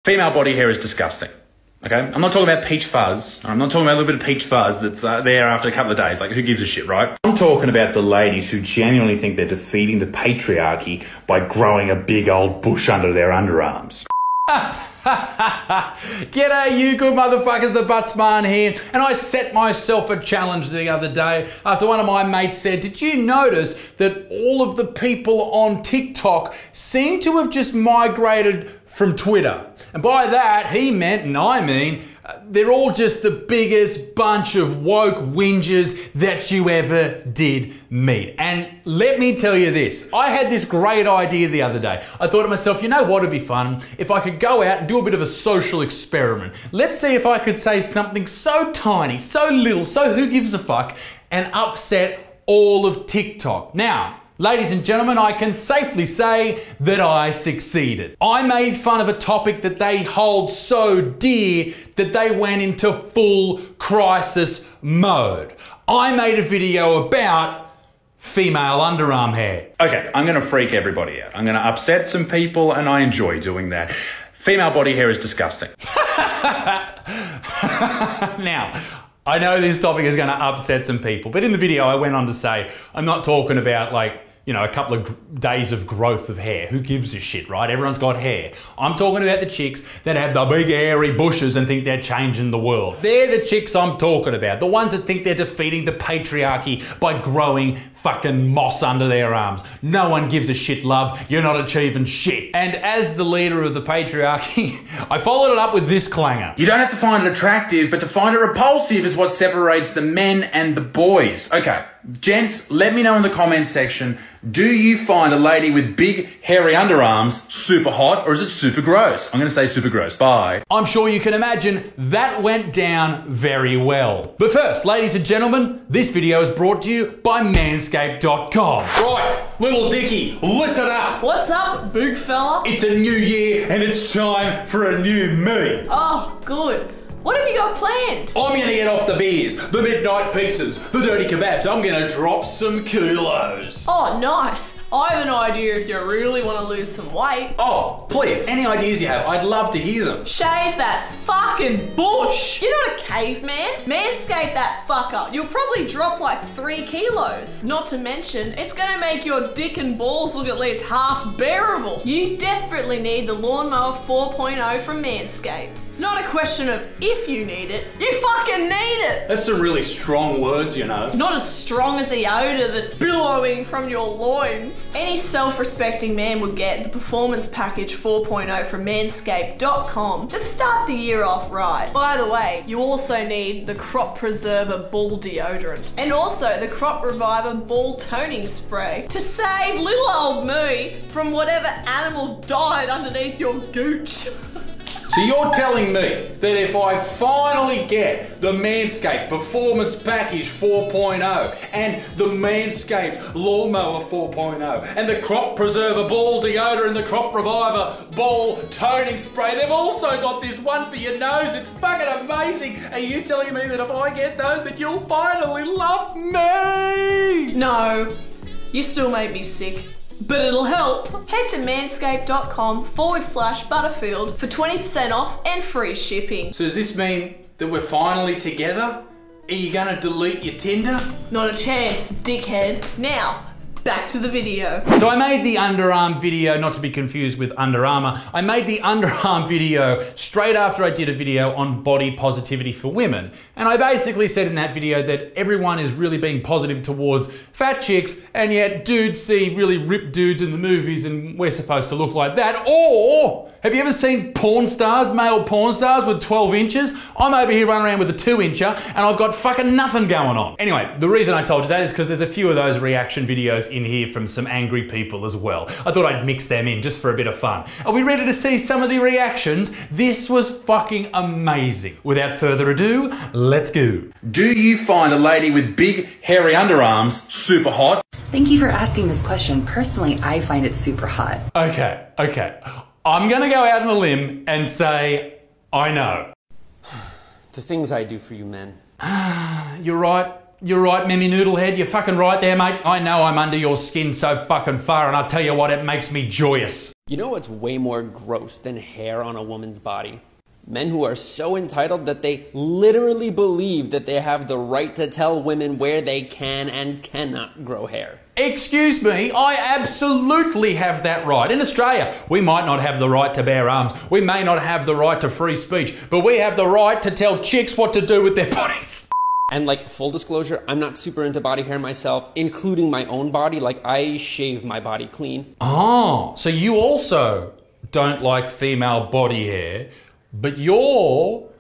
Female body hair is disgusting. Okay? I'm not talking about peach fuzz. I'm not talking about a little bit of peach fuzz that's there after a couple of days. Like, who gives a shit, right? I'm talking about the ladies who genuinely think they're defeating the patriarchy by growing a big old bush under their underarms. G'day you good motherfuckers, the Buttsman here, and I set myself a challenge the other day after one of my mates said, did you notice that all of the people on TikTok seem to have just migrated from Twitter? And by that he meant, and I mean, they're all just the biggest bunch of woke whingers that you ever did meet. And let me tell you this, I had this great idea the other day. I thought to myself, you know what would be fun? If I could go out and do a bit of a social experiment. Let's see if I could say something so tiny, so little, so who gives a fuck, and upset all of TikTok. Now, ladies and gentlemen, I can safely say that I succeeded. I made fun of a topic that they hold so dear that they went into full crisis mode. I made a video about female underarm hair. Okay, I'm gonna freak everybody out. I'm gonna upset some people, and I enjoy doing that. Female body hair is disgusting. Now, I know this topic is gonna upset some people, but in the video I went on to say, I'm not talking about like, you know, a couple of days of growth of hair. Who gives a shit, right? Everyone's got hair. I'm talking about the chicks that have the big hairy bushes and think they're changing the world. They're the chicks I'm talking about. The ones that think they're defeating the patriarchy by growing fucking moss under their arms. No one gives a shit, love. You're not achieving shit. And as the leader of the patriarchy, I followed it up with this clanger. You don't have to find it attractive, but to find it repulsive is what separates the men and the boys. Okay, gents, let me know in the comments section, do you find a lady with big hairy underarms super hot, or is it super gross? I'm gonna say super gross, bye. I'm sure you can imagine that went down very well. But first, ladies and gentlemen, this video is brought to you by Manscaped.com. Right, little Dickie, listen up. What's up, big fella? It's a new year and it's time for a new me. Oh, good. What have you got planned? I'm gonna get off the beers, the midnight pizzas, the dirty kebabs. I'm gonna drop some kilos. Oh, nice. I have an idea if you really want to lose some weight. Oh, please, any ideas you have, I'd love to hear them. Shave that fucking bush. You're not a caveman. Manscape that fucker. You'll probably drop like 3 kilos. Not to mention, it's gonna make your dick and balls look at least half bearable. You desperately need the Lawnmower 4.0 from Manscaped. It's not a question of if you need it, you fucking need it. That's some really strong words, you know. Not as strong as the odor that's billowing from your loins. Any self-respecting man would get the Performance Package 4.0 from Manscaped.com to start the year off right. By the way, you also need the Crop Preserver Ball Deodorant and also the Crop Reviver Ball Toning Spray to save little old me from whatever animal died underneath your gooch. So you're telling me that if I finally get the Manscaped Performance Package 4.0 and the Manscaped Lawnmower 4.0 and the Crop Preserver Ball Deodorant and the Crop Reviver Ball Toning Spray, they've also got this one for your nose. It's fucking amazing. Are you telling me that if I get those that you'll finally love me? No, you still make me sick. But it'll help. Head to manscaped.com/Butterfield for 20% off and free shipping. So does this mean that we're finally together? Are you gonna delete your Tinder? Not a chance, dickhead. Now, back to the video. So I made the underarm video, not to be confused with Under Armour. I made the underarm video straight after I did a video on body positivity for women. And I basically said in that video that everyone is really being positive towards fat chicks, and yet dudes see really ripped dudes in the movies and we're supposed to look like that. Or, have you ever seen porn stars, male porn stars with 12 inches? I'm over here running around with a 2-incher and I've got fucking nothing going on. Anyway, the reason I told you that is because there's a few of those reaction videos in here from some angry people as well. I thought I'd mix them in just for a bit of fun. Are we ready to see some of the reactions? This was fucking amazing. Without further ado, let's go. Do you find a lady with big hairy underarms super hot? Thank you for asking this question. Personally, I find it super hot. Okay. I'm gonna go out on a limb and say, I know. The things I do for you men. You're right. You're right, Mimi Noodlehead. You're fucking right there, mate. I know I'm under your skin so fucking far, and I'll tell you what, it makes me joyous. You know what's way more gross than hair on a woman's body? Men who are so entitled that they literally believe that they have the right to tell women where they can and cannot grow hair. Excuse me, I absolutely have that right. In Australia, we might not have the right to bear arms. We may not have the right to free speech, but we have the right to tell chicks what to do with their bodies. And like, full disclosure, I'm not super into body hair myself, including my own body. Like, I shave my body clean. Oh, so you also don't like female body hair, but you're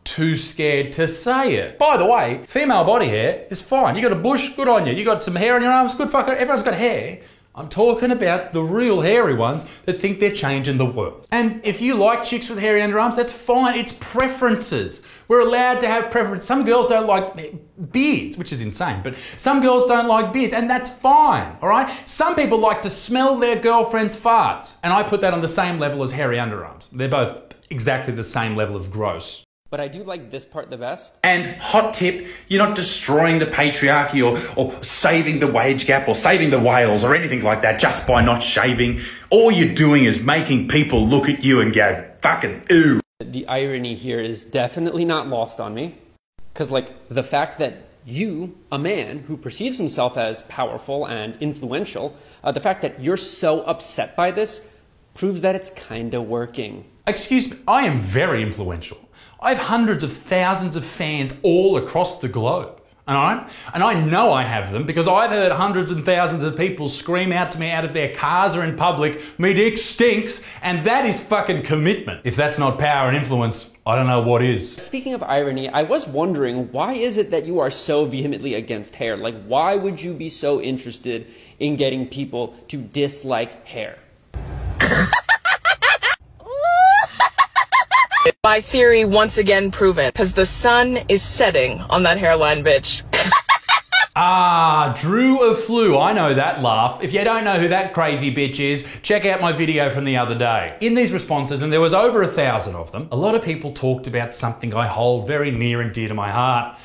too scared to say it. By the way, female body hair is fine. You got a bush, good on you. You got some hair on your arms, good fucker. Everyone's got hair. I'm talking about the real hairy ones that think they're changing the world. And if you like chicks with hairy underarms, that's fine. It's preferences. We're allowed to have preferences. Some girls don't like beards, which is insane, but some girls don't like beards, and that's fine, all right? Some people like to smell their girlfriend's farts, and I put that on the same level as hairy underarms. They're both exactly the same level of gross. But I do like this part the best. And hot tip, you're not destroying the patriarchy or saving the wage gap or saving the whales or anything like that just by not shaving. All you're doing is making people look at you and go, fucking ooh. The irony here is definitely not lost on me. Because, like, the fact that you, a man who perceives himself as powerful and influential, the fact that you're so upset by this proves that it's kinda working. Excuse me, I am very influential. I have hundreds of thousands of fans all across the globe. And I know I have them because I've heard hundreds and thousands of people scream out to me out of their cars or in public, "Me dick stinks," and that is fucking commitment. If that's not power and influence, I don't know what is. Speaking of irony, I was wondering, why is it that you are so vehemently against hair? Like, why would you be so interested in getting people to dislike hair? My theory once again proven, because the sun is setting on that hairline, bitch. Ah, Drew of Flu, I know that laugh. If you don't know who that crazy bitch is, check out my video from the other day. In these responses, and there was over 1,000 of them, a lot of people talked about something I hold very near and dear to my heart.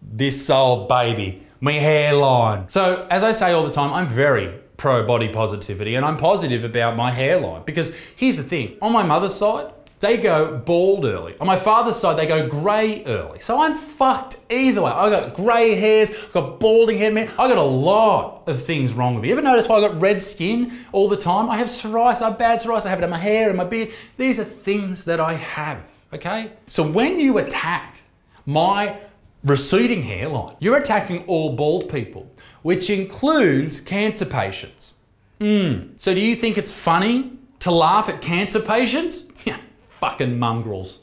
This old baby, my hairline. So, as I say all the time, I'm very pro body positivity, and I'm positive about my hairline because here's the thing, on my mother's side, they go bald early. On my father's side, they go grey early. So I'm fucked either way. I got grey hairs, I got balding head, man. I got a lot of things wrong with me. You ever notice why I got red skin all the time? I have psoriasis, I have bad psoriasis, I have it in my hair and my beard. These are things that I have, okay? So when you attack my receding hairline, you're attacking all bald people, which includes cancer patients. So do you think it's funny to laugh at cancer patients? Yeah. Fucking mongrels.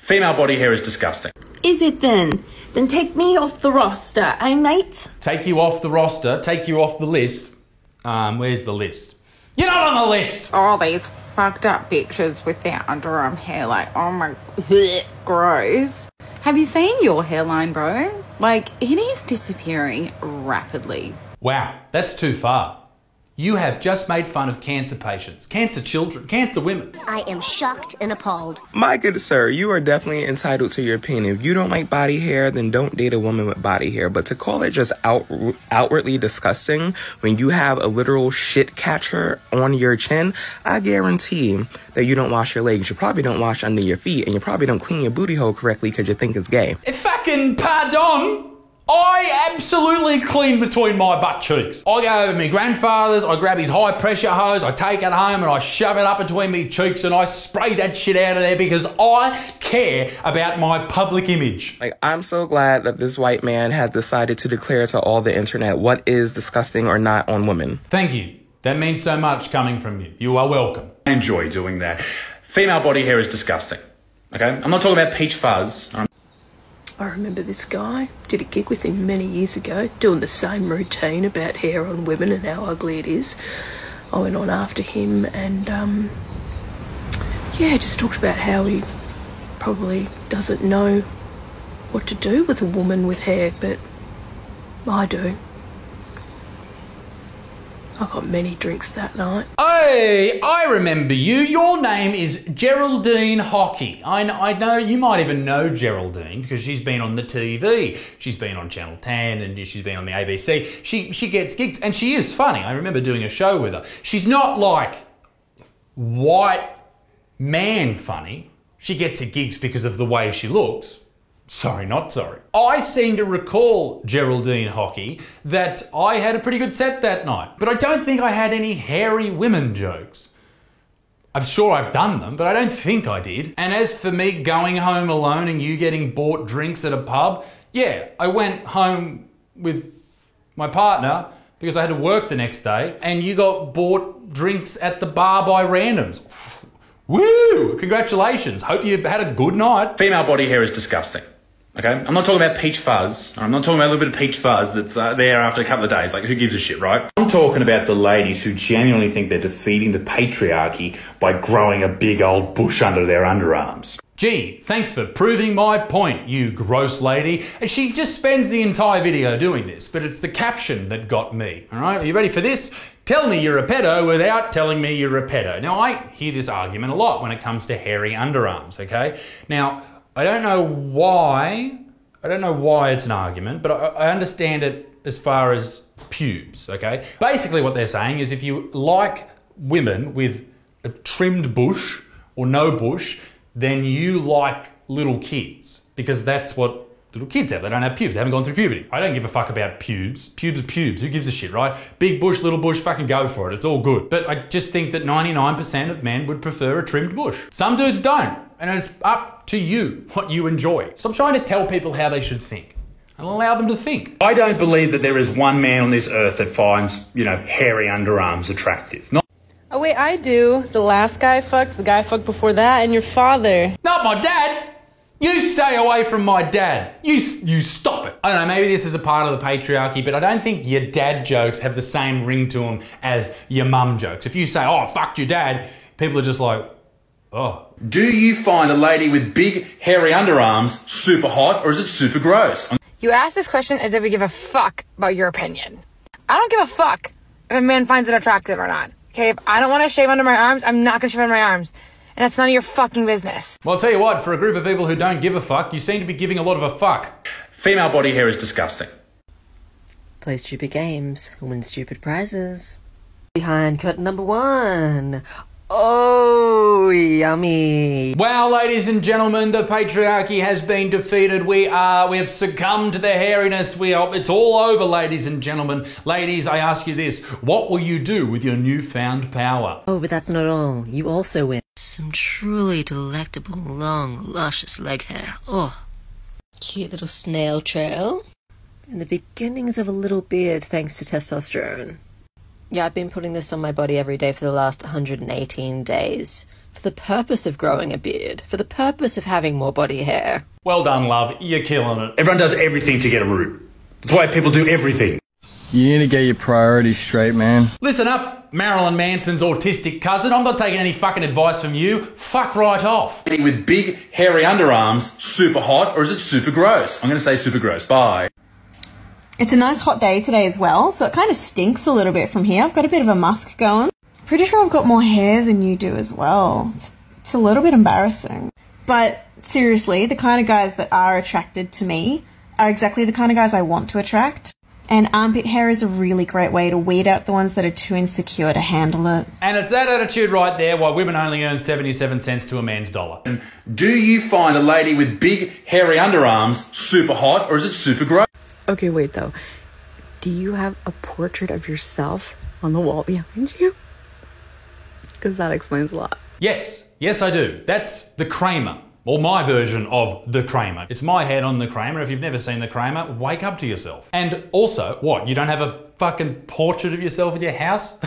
Female body hair is disgusting. Is it then? Then take me off the roster, eh, mate? Take you off the roster, take you off the list. Where's the list? You're not on the list! All these fucked up bitches with their underarm hair, like, oh my, gross. Have you seen your hairline, bro? Like, it is disappearing rapidly. Wow, that's too far. You have just made fun of cancer patients, cancer children, cancer women. I am shocked and appalled. My good sir, you are definitely entitled to your opinion. If you don't like body hair, then don't date a woman with body hair. But to call it just outwardly disgusting when you have a literal shit catcher on your chin, I guarantee that you don't wash your legs. You probably don't wash under your feet, and you probably don't clean your booty hole correctly because you think it's gay. Fucking pardon! I absolutely clean between my butt cheeks. I go over my grandfather's, I grab his high pressure hose, I take it home and I shove it up between my cheeks and I spray that shit out of there because I care about my public image. Like, I'm so glad that this white man has decided to declare to all the internet what is disgusting or not on women. Thank you. That means so much coming from you. You are welcome. I enjoy doing that. Female body hair is disgusting. Okay? I'm not talking about peach fuzz. I remember this guy, did a gig with him many years ago, doing the same routine about hair on women and how ugly it is. I went on after him and, yeah, just talked about how he probably doesn't know what to do with a woman with hair, but I do. I got many drinks that night. Hey, I remember you. Your name is Geraldine Hockey. I know you might even know Geraldine because she's been on the TV. She's been on Channel 10 and she's been on the ABC. She gets gigs and she is funny. I remember doing a show with her. She's not like white man funny. She gets her gigs because of the way she looks. Sorry, not sorry. I seem to recall, Geraldine Hockey, that I had a pretty good set that night, but I don't think I had any hairy women jokes. I'm sure I've done them, but I don't think I did. And as for me going home alone and you getting bought drinks at a pub, yeah, I went home with my partner because I had to work the next day and you got bought drinks at the bar by randoms. Woo! Congratulations. Hope you had a good night. Female body hair is disgusting. Okay? I'm not talking about peach fuzz. I'm not talking about a little bit of peach fuzz that's there after a couple of days. Like, who gives a shit, right? I'm talking about the ladies who genuinely think they're defeating the patriarchy by growing a big old bush under their underarms. Gee, thanks for proving my point, you gross lady. And she just spends the entire video doing this, but it's the caption that got me. All right, are you ready for this? Tell me you're a pedo without telling me you're a pedo. Now, I hear this argument a lot when it comes to hairy underarms, okay? Now, I don't know why it's an argument, but I understand it as far as pubes, okay? Basically what they're saying is if you like women with a trimmed bush or no bush, then you like little kids because that's what little kids have. They don't have pubes. They haven't gone through puberty. I don't give a fuck about pubes. Pubes are pubes. Who gives a shit, right? Big bush, little bush, fucking go for it. It's all good. But I just think that 99% of men would prefer a trimmed bush. Some dudes don't. And it's up to you what you enjoy. Stop trying to tell people how they should think and allow them to think. I don't believe that there is one man on this earth that finds, hairy underarms attractive. Oh wait, I do. The last guy fucked, the guy fucked before that, and your father. Not my dad! You stay away from my dad. You stop it. I don't know, maybe this is a part of the patriarchy, but I don't think your dad jokes have the same ring to them as your mum jokes. If you say, oh, fuck your dad, people are just like, oh. Do you find a lady with big, hairy underarms super hot or is it super gross? You ask this question as if we give a fuck about your opinion. I don't give a fuck if a man finds it attractive or not. Okay, if I don't want to shave under my arms, I'm not going to shave under my arms. And that's none of your fucking business. Well, I'll tell you what, for a group of people who don't give a fuck, you seem to be giving a lot of a fuck. Female body hair is disgusting. Play stupid games and win stupid prizes. Behind curtain number 1. Oh, yummy. Well, ladies and gentlemen, the patriarchy has been defeated. We have succumbed to the hairiness. It's all over, ladies and gentlemen. Ladies, I ask you this. What will you do with your newfound power? Oh, but that's not all. You also win some truly delectable, long, luscious leg hair. Oh, cute little snail trail. And the beginnings of a little beard thanks to testosterone. Yeah, I've been putting this on my body every day for the last 118 days. For the purpose of growing a beard. For the purpose of having more body hair. Well done, love. You're killing it. Everyone does everything to get a root. That's why people do everything. You need to get your priorities straight, man. Listen up, Marilyn Manson's autistic cousin. I'm not taking any fucking advice from you. Fuck right off. With big, hairy underarms, super hot or is it super gross? I'm going to say super gross. Bye. It's a nice hot day today as well, so it kind of stinks a little bit from here. I've got a bit of a musk going. Pretty sure I've got more hair than you do as well. It's a little bit embarrassing. But seriously, the kind of guys that are attracted to me are exactly the kind of guys I want to attract. And armpit hair is a really great way to weed out the ones that are too insecure to handle it. And it's that attitude right there why women only earn 77 cents to a man's dollar. Do you find a lady with big, hairy underarms super hot or is it super gross? Okay, wait though. Do you have a portrait of yourself on the wall behind you? Because that explains a lot. Yes, I do. That's the Kramer, or my version of the Kramer. It's my head on the Kramer. If you've never seen the Kramer, wake up to yourself. And also, what, you don't have a fucking portrait of yourself in your house?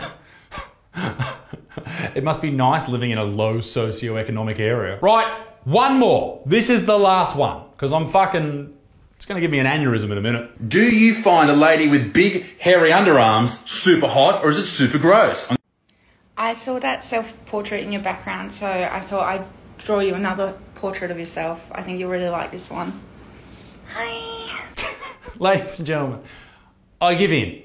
It must be nice living in a low socioeconomic area. Right, one more. This is the last one, because it's going to give me an aneurysm in a minute. Do you find a lady with big, hairy underarms super hot or is it super gross? I saw that self-portrait in your background, so I thought I'd draw you another portrait of yourself. I think you'll really like this one. Hi. Ladies and gentlemen, I give in.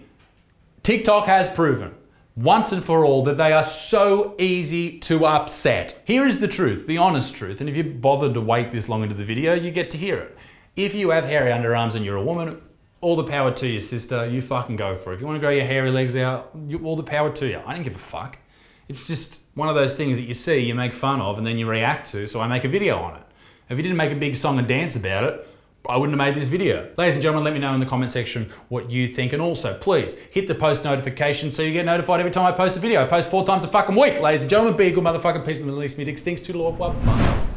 TikTok has proven once and for all that they are so easy to upset. Here is the truth, the honest truth, and if you bothered to wait this long into the video, you get to hear it. If you have hairy underarms and you're a woman, all the power to you, sister. You fucking go for it. If you want to grow your hairy legs out, all the power to you. I don't give a fuck. It's just one of those things that you see, you make fun of, and then you react to, so I make a video on it. If you didn't make a big song and dance about it, I wouldn't have made this video. Ladies and gentlemen, let me know in the comment section what you think, and also, please, hit the post notification so you get notified every time I post a video. I post 4 times a fucking week. Ladies and gentlemen, be a good motherfucking peace in the Middle East. Me dick stinks. Toodle off.